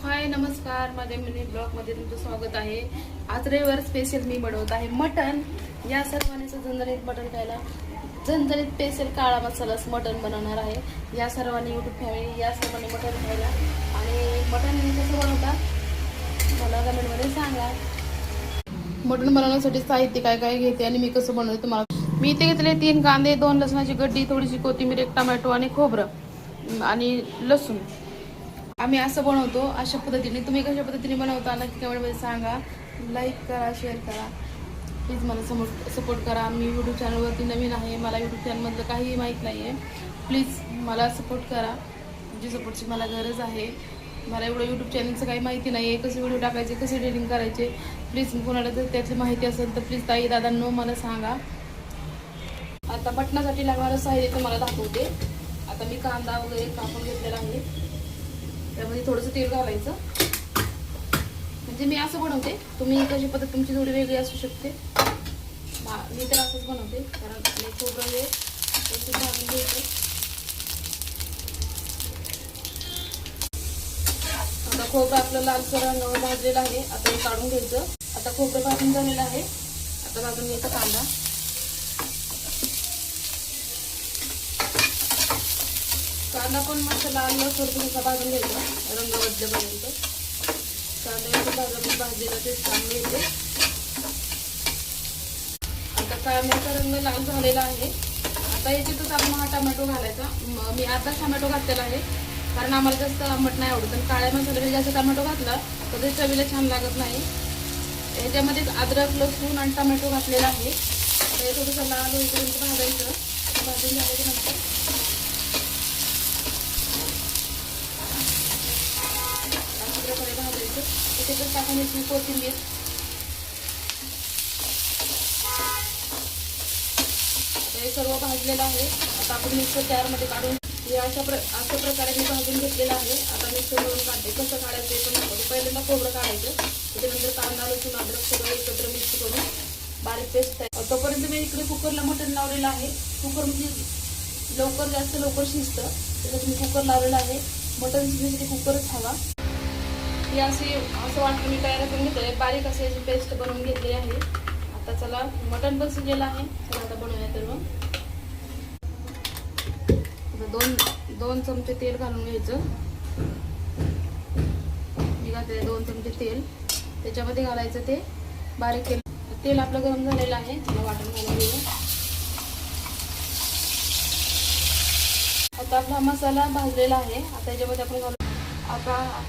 हाय नमस्कार, माझ्या मिनी ब्लॉगमध्ये तुमचं स्वागत आहे। आज रविवार स्पेशल मी बनवत आहे मटन। या सर्वांचं झणझणीत मटन खायला झणझणीत स्पेशल काळा मसाला मटन बनवणार आहे। या सर्वांनी यूट्यूब फॅमिली या सर्वांनी मटन खायला आणि मटन कसं बनवता मला कमेंटमध्ये सांगा। मटन बनवण्यासाठी साहित्य काय काय घेते आणि मी कसं बनवते तुम्हाला मी इथे घेतले 3 कांदे, 2 लसणाची गड्डी, थोडीशी कोथिंबीर, 1 टोमॅटो आणि खोबरं आणि लसूण। आम्ही असं बनवतो अशा पद्धतीने। तुम्ही कशा पद्धतीने बनवता नक्की कमेंटमध्ये सांगा। लाईक करा, शेअर करा, प्लीज मला सपोर्ट करा। मी यूट्यूब चॅनलवरती नवीन आहे, मला यूट्यूब चॅनलमधलं काहीही माहीत नाही आहे। प्लीज मला सपोर्ट करा, तुमची सपोर्टची मला गरज आहे। मला एवढं यूट्यूब चॅनलचं काही माहिती नाही आहे, कसे व्हिडिओ टाकायचे, कसे एडिटिंग करायचे। प्लीज कोणाला जर त्यातली माहिती असेल तर प्लीज ताई दादांनो मला सांगा। आता मटणासाठी लागणारं साहित्य तुम्हाला दाखवते। आता मी कांदा वगैरे कापून घेतलेला आहे, त्यामध्ये थोडंसं तेल घालायचं। म्हणजे मी असं बनवते, तुम्ही कशी पद्धत तुमची थोडी वेगळी असू शकते। मी तर असंच बनवते, कारण खोबरं हे व्यवस्थित भाजून घ्यायचं। आता खोबरं आपलं लालसर रंगावर भाजलेलं आहे, आता हे काढून घ्यायचं। आता खोबरं भाजून झालेलं आहे, आता भाजून घ्यायचा कांदा। कांदा पण मस्त लाल थोडंसं भाजून घ्यायचा, रंग बदलेपर्यंत। कांदा भाजलेला ते चांगले येते। आता कांद्याचा रंग लाल झालेला आहे। आता याच्यातच आपण हा टोमॅटो घालायचा। मी अर्धा टोमॅटो घातलेला आहे, कारण आम्हाला जास्त आंबट नाही आवडत आणि काळ्या मसाल्यामध्ये जास्त टोमॅटो घातला तर ते चवीला छान लागत नाही। याच्यामध्ये अद्रक, लसूण आणि टोमॅटो घातलेला आहे। आता हे थोडंसं लाल होईपर्यंत भाजायचं। भाजून झाल्यानंतर भाजायचं। त्याच्यातच टाकायची कोथिंबीर। हे सर्व भाजलेलं आहे। आता आपण मिक्सर जारमध्ये काढून हे अशा प्रकारे मी भाजून घेतलेलं आहे। आता मिक्सरवरून काढते, कसं काढायचं ते पण दाखवते। पहिल्यांदा खोबरं काढायचं, त्याच्यानंतर कांदा, लसूण, अद्रक सगळं एकत्र मिक्स करून बारीक पेस्ट आहे। तोपर्यंत मी इकडे कुकरला मटण लावलेलं आहे। कुकर म्हणजे जास्त लवकर शिजतं, त्याच्यात मी कुकर लावलेला आहे। मटण शिजण्यासाठी कुकरच हवा। ही असं वाटतं मी तयार करून घेतले, बारीक असे याची पेस्ट बनवून घेतली आहे। आता चला मटण पण शिजलेलं आहे, चला आता बनवूया। तर मग दोन चमचे तेल घालून घ्यायचं। मी घातले 2 चमचे तेल, त्याच्यामध्ये घालायचं ते बारीक केलं तेल। आपलं गरम झालेलं आहे, चला वाटण घालून घेऊ। आता आपला मसाला भाजलेला आहे, आता याच्यामध्ये आपण घालू। आता